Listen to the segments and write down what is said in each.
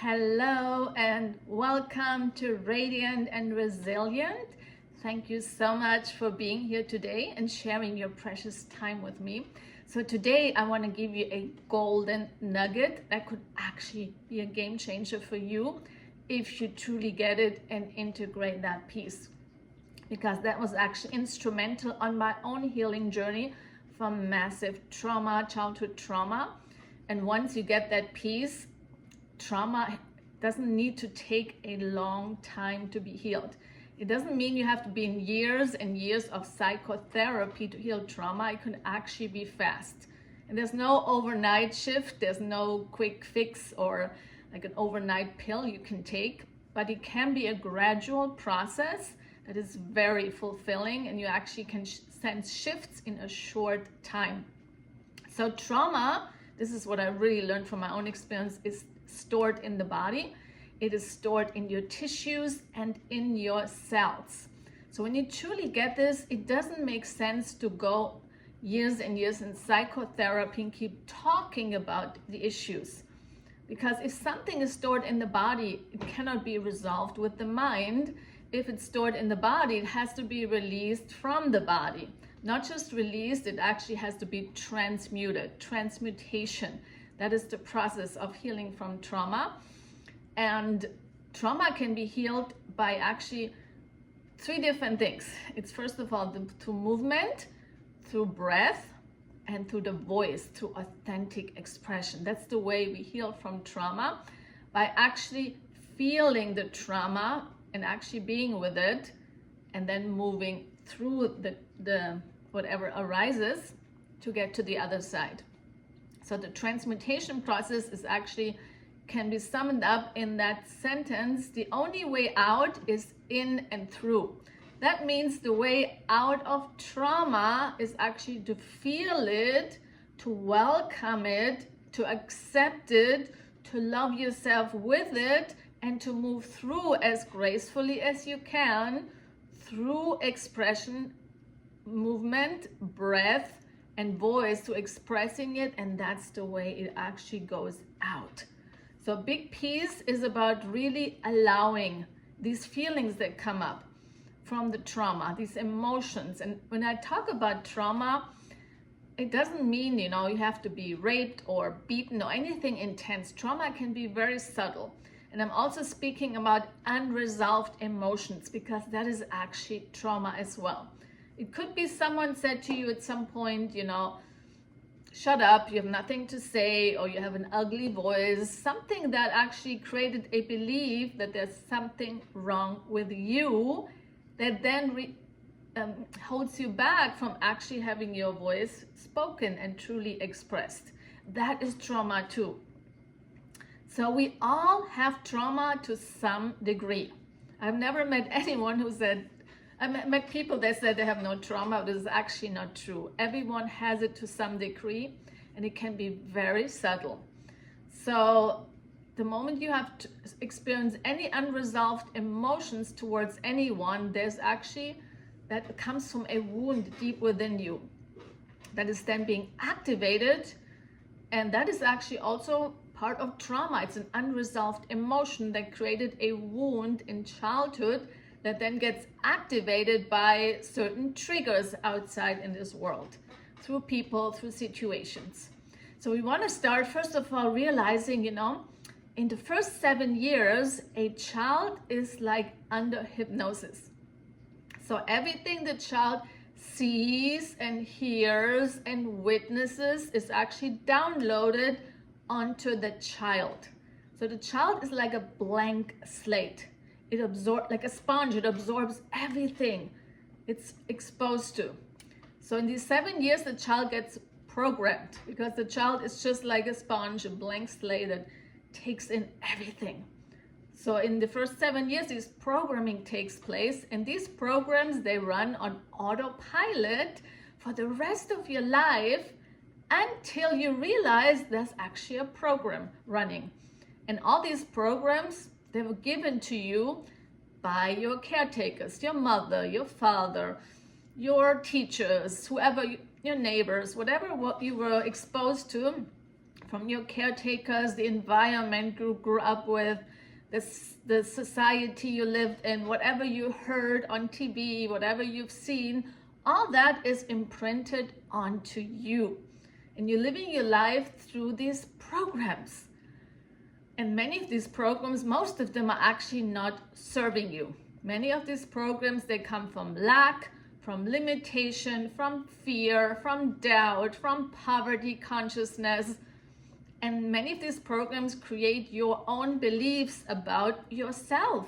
Hello and welcome to Radiant and Resilient. Thank you so much for being here today and sharing your precious time with me. So today I want to give you a golden nugget that could actually be a game changer for you if you truly get it and integrate that piece. Because that was actually instrumental on my own healing journey from massive trauma, childhood trauma. And once you get that piece, trauma doesn't need to take a long time to be healed. It doesn't mean you have to be in years and years of psychotherapy to heal trauma. It can actually be fast. And there's no overnight shift. There's no quick fix or like an overnight pill you can take. But it can be a gradual process that is very fulfilling, and you actually can sense shifts in a short time. So trauma, this is what I really learned from my own experience, is stored in the body. It is stored in your tissues and in your cells. So when you truly get this, it doesn't make sense to go years and years in psychotherapy and keep talking about the issues. Because if something is stored in the body, it cannot be resolved with the mind. If it's stored in the body, it has to be released from the body. Not just released, it actually has to be transmuted, transmutation. That is the process of healing from trauma. And trauma can be healed by actually three different things. It's first of all through movement, through breath, and through the voice, through authentic expression. That's the way we heal from trauma, by actually feeling the trauma and actually being with it, and then moving through the whatever arises to get to the other side. So the transmutation process is actually can be summed up in that sentence: the only way out is in and through. That means the way out of trauma is actually to feel it, to welcome it, to accept it, to love yourself with it, and to move through as gracefully as you can through expression, movement, breath, and voice, to expressing it, and that's the way it actually goes out. So a big piece is about really allowing these feelings that come up from the trauma, these emotions. And when I talk about trauma, it doesn't mean, you have to be raped or beaten or anything intense. Trauma can be very subtle. And I'm also speaking about unresolved emotions, because that is actually trauma as well. It could be someone said to you at some point, shut up, you have nothing to say, or you have an ugly voice, something that actually created a belief that there's something wrong with you, that then holds you back from actually having your voice spoken and truly expressed. That is trauma too. So we all have trauma to some degree. I've never met anyone who said, I met people that said they have no trauma. This is actually not true. Everyone has it to some degree, and it can be very subtle. So the moment you have to experience any unresolved emotions towards anyone, there's actually, that comes from a wound deep within you that is then being activated. And that is actually also part of trauma. It's an unresolved emotion that created a wound in childhood that then gets activated by certain triggers outside in this world, through people, through situations. So we want to start, first of all, realizing, in the first 7 years, a child is like under hypnosis. So everything the child sees and hears and witnesses is actually downloaded onto the child. So the child is like a blank slate. It absorbs, like a sponge, it absorbs everything it's exposed to. So in these 7 years, the child gets programmed, because the child is just like a sponge, a blank slate that takes in everything. So in the first 7 years, this programming takes place, and these programs, they run on autopilot for the rest of your life until you realize there's actually a program running. And all these programs, they were given to you by your caretakers, your mother, your father, your teachers, whoever, your neighbors, whatever what you were exposed to from your caretakers, the environment you grew up with, the society you lived in, whatever you heard on TV, whatever you've seen, all that is imprinted onto you. And you're living your life through these programs. And many of these programs, most of them are actually not serving you. Many of these programs, they come from lack, from limitation, from fear, from doubt, from poverty consciousness. And many of these programs create your own beliefs about yourself.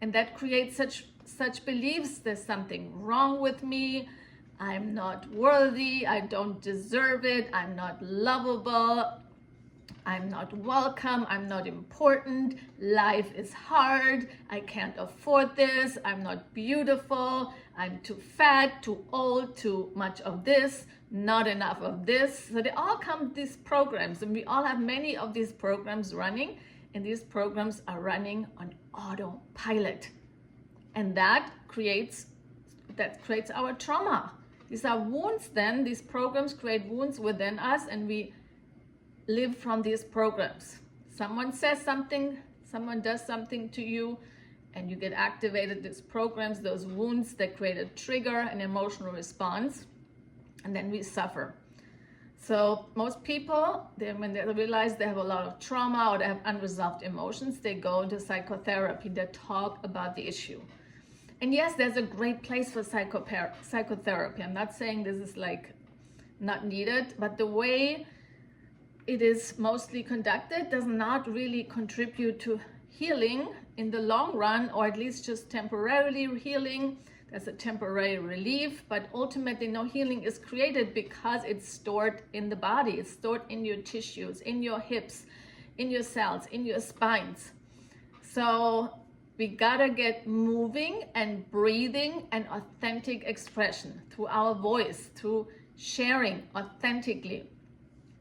And that creates such beliefs. There's something wrong with me. I'm not worthy. I don't deserve it. I'm not lovable. I'm not welcome. I'm not important. Life is hard. I can't afford this. I'm not beautiful. I'm too fat, too old, too much of this, not enough of this. So they all come, these programs, and we all have many of these programs running, and these programs are running on autopilot. And that creates our trauma. These are wounds then. These programs create wounds within us, and we live from these programs. Someone says something, someone does something to you, and you get activated. These programs, those wounds that create a trigger, an emotional response, and then we suffer. So most people, when they realize they have a lot of trauma or they have unresolved emotions, they go into psychotherapy. They talk about the issue. And yes, there's a great place for psychotherapy. I'm not saying this is like not needed, but the way it is mostly conducted does not really contribute to healing in the long run, or at least just temporarily healing. There's a temporary relief, but ultimately no healing is created because it's stored in the body. It's stored in your tissues, in your hips, in your cells, in your spines. So we gotta get moving and breathing and authentic expression through our voice, through sharing authentically.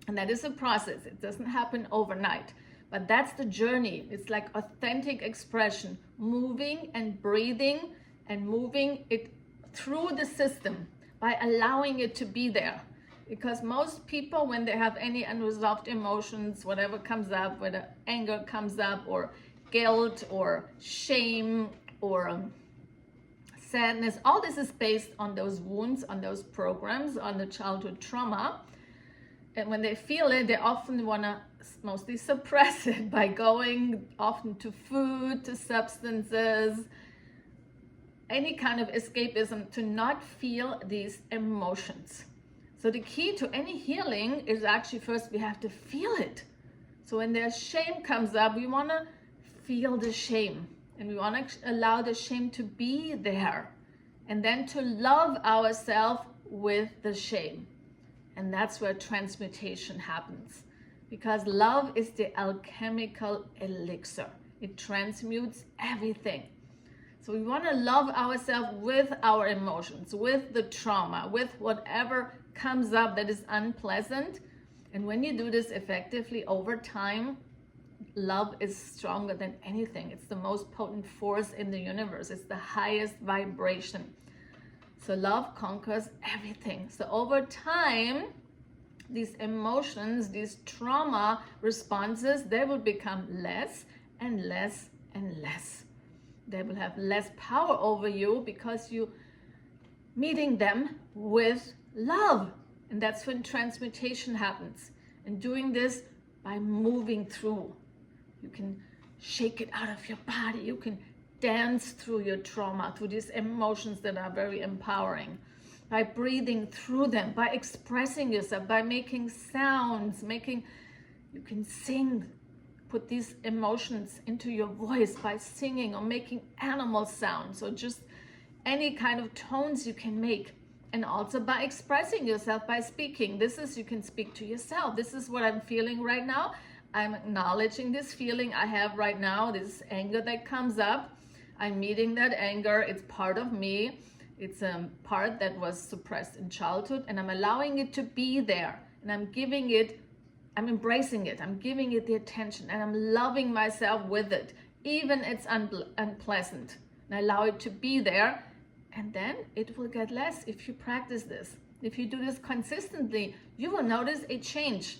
And that is a process. It doesn't happen overnight, but that's the journey. It's like authentic expression, moving and breathing and moving it through the system by allowing it to be there. Because most people, when they have any unresolved emotions, whatever comes up, whether anger comes up or guilt or shame or sadness, all this is based on those wounds, on those programs, on the childhood trauma. And when they feel it, they often want to mostly suppress it by going often to food, to substances, any kind of escapism to not feel these emotions. So the key to any healing is actually first we have to feel it. So when there's shame comes up, we want to feel the shame, and we want to allow the shame to be there, and then to love ourselves with the shame. And that's where transmutation happens, because love is the alchemical elixir. It transmutes everything. So we want to love ourselves with our emotions, with the trauma, with whatever comes up that is unpleasant. And when you do this effectively over time, love is stronger than anything. It's the most potent force in the universe. It's the highest vibration. So love conquers everything. So over time, these emotions, these trauma responses, they will become less and less and less. They will have less power over you because you meeting them with love. And that's when transmutation happens. And doing this by moving through. You can shake it out of your body. You can dance through your trauma, through these emotions that are very empowering. By breathing through them, by expressing yourself, by making sounds, you can sing, put these emotions into your voice by singing or making animal sounds, or just any kind of tones you can make. And also by expressing yourself, by speaking. You can speak to yourself. This is what I'm feeling right now. I'm acknowledging this feeling I have right now, this anger that comes up. I'm meeting that anger. It's part of me. It's a part that was suppressed in childhood, and I'm allowing it to be there. And I'm embracing it. I'm giving it the attention, and I'm loving myself with it, even it's unpleasant. And I allow it to be there, and then it will get less if you practice this. If you do this consistently, you will notice a change.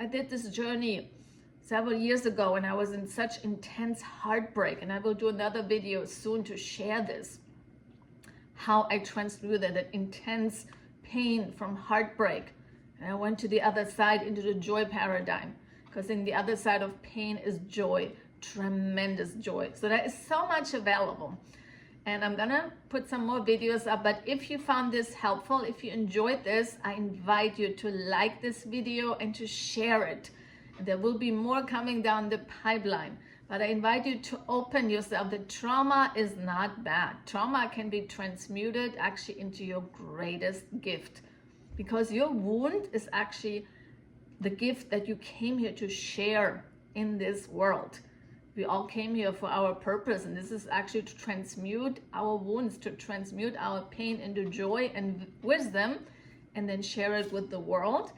I did this journey several years ago and I was in such intense heartbreak, and I will do another video soon to share this, how I transmuted that intense pain from heartbreak and I went to the other side into the joy paradigm, because in the other side of pain is joy, tremendous joy. So there is so much available, and I'm gonna put some more videos up. But if you found this helpful, if you enjoyed this, I invite you to like this video and to share it. And there will be more coming down the pipeline, but I invite you to open yourself. The trauma is not bad. Trauma can be transmuted actually into your greatest gift, because your wound is actually the gift that you came here to share in this world. We all came here for our purpose, and this is actually to transmute our wounds, to transmute our pain into joy and wisdom, and then share it with the world.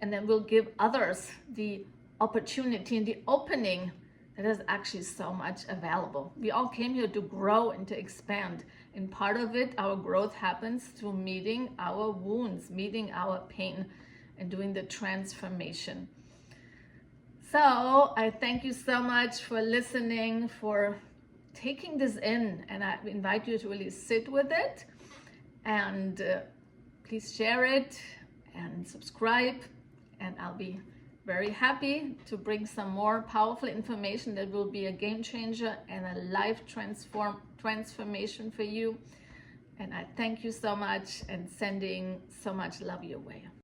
And then we'll give others the opportunity and the opening that is actually so much available. We all came here to grow and to expand. And part of it, our growth happens through meeting our wounds, meeting our pain, and doing the transformation. So I thank you so much for listening, for taking this in, and I invite you to really sit with it, and please share it and subscribe, and I'll be very happy to bring some more powerful information that will be a game changer and a life transformation for you. And I thank you so much and sending so much love your way.